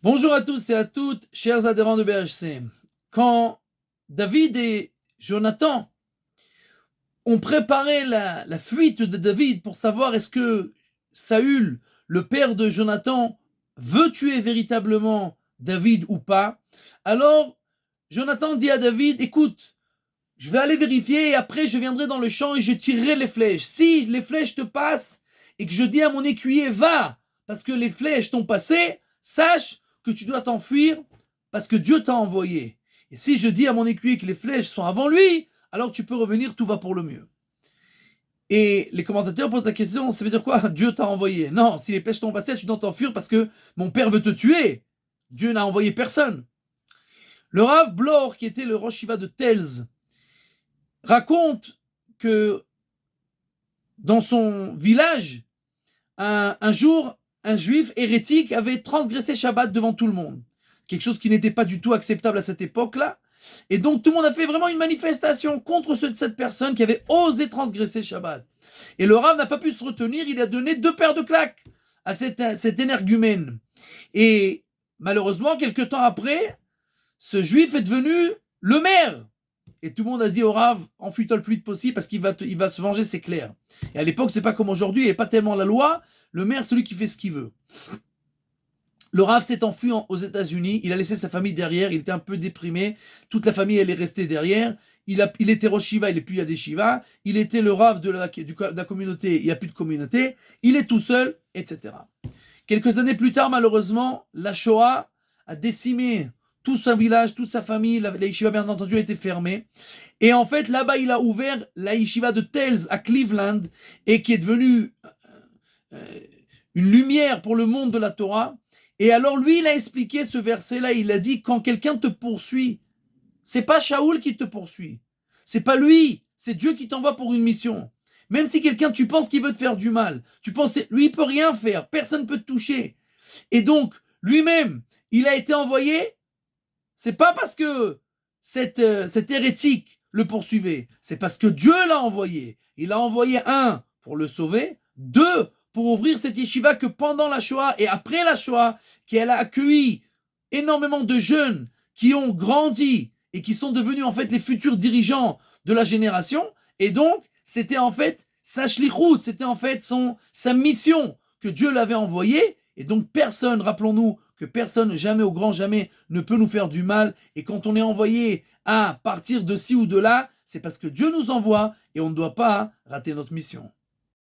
Bonjour à tous et à toutes, chers adhérents de BHC. Quand David et Jonathan ont préparé la fuite de David pour savoir est-ce que Saül, le père de Jonathan, veut tuer véritablement David ou pas, alors Jonathan dit à David, écoute, je vais aller vérifier et après je viendrai dans le champ et je tirerai les flèches. Si les flèches te passent et que je dis à mon écuyer, va, parce que les flèches t'ont passé, sache que tu dois t'enfuir parce que Dieu t'a envoyé. Et si je dis à mon écuyer que les flèches sont avant lui, alors tu peux revenir, tout va pour le mieux. Et les commentateurs posent la question, ça veut dire quoi? Dieu t'a envoyé. Non, si les flèches t'ont passé, tu dois t'enfuir parce que mon père veut te tuer. Dieu n'a envoyé personne. Le Rav Blor, qui était le Rosh Shiva de Telz, raconte que dans son village, un jour, un juif hérétique avait transgressé Shabbat devant tout le monde. Quelque chose qui n'était pas du tout acceptable à cette époque-là. Et donc tout le monde a fait vraiment une manifestation contre cette personne qui avait osé transgresser Shabbat. Et le Rav n'a pas pu se retenir, il a donné 2 paires de claques à cet énergumène. Et malheureusement, quelques temps après, ce juif est devenu le maire. Et tout le monde a dit au Rav, enfuis-toi le plus vite possible parce qu'il va se venger, c'est clair. Et à l'époque, c'est pas comme aujourd'hui, il n'y a pas tellement la loi. Le maire, c'est lui qui fait ce qu'il veut. Le Rav s'est enfui aux États-Unis, il a laissé sa famille derrière, il était un peu déprimé, toute la famille elle est restée derrière, il était Rosh Shiva, il n'est plus Yadeshiva, il était le Rav de la communauté, il n'y a plus de communauté, il est tout seul, etc. Quelques années plus tard, malheureusement, la Shoah a décimé tout son village, toute sa famille, la yeshiva bien entendu a été fermée. Et en fait, là-bas, il a ouvert la yeshiva de Telz à Cleveland, et qui est devenue une lumière pour le monde de la Torah. Et alors lui, il a expliqué ce verset-là, il a dit, quand quelqu'un te poursuit, c'est pas Shaoul qui te poursuit, c'est pas lui, c'est Dieu qui t'envoie pour une mission. Même si quelqu'un, tu penses qu'il veut te faire du mal, tu penses, lui, il peut rien faire, personne peut te toucher. Et donc, lui-même, il a été envoyé, c'est pas parce que cet hérétique le poursuivait, c'est parce que Dieu l'a envoyé. Il a envoyé 1 pour le sauver, 2 pour ouvrir cette yeshiva que pendant la Shoah et après la Shoah, qu'elle a accueilli énormément de jeunes qui ont grandi et qui sont devenus en fait les futurs dirigeants de la génération. Et donc, c'était en fait sa shlichut, c'était en fait sa mission que Dieu l'avait envoyée. Et donc personne, rappelons-nous que personne, jamais au grand jamais, ne peut nous faire du mal. Et quand on est envoyé à partir de ci ou de là, c'est parce que Dieu nous envoie et on ne doit pas rater notre mission.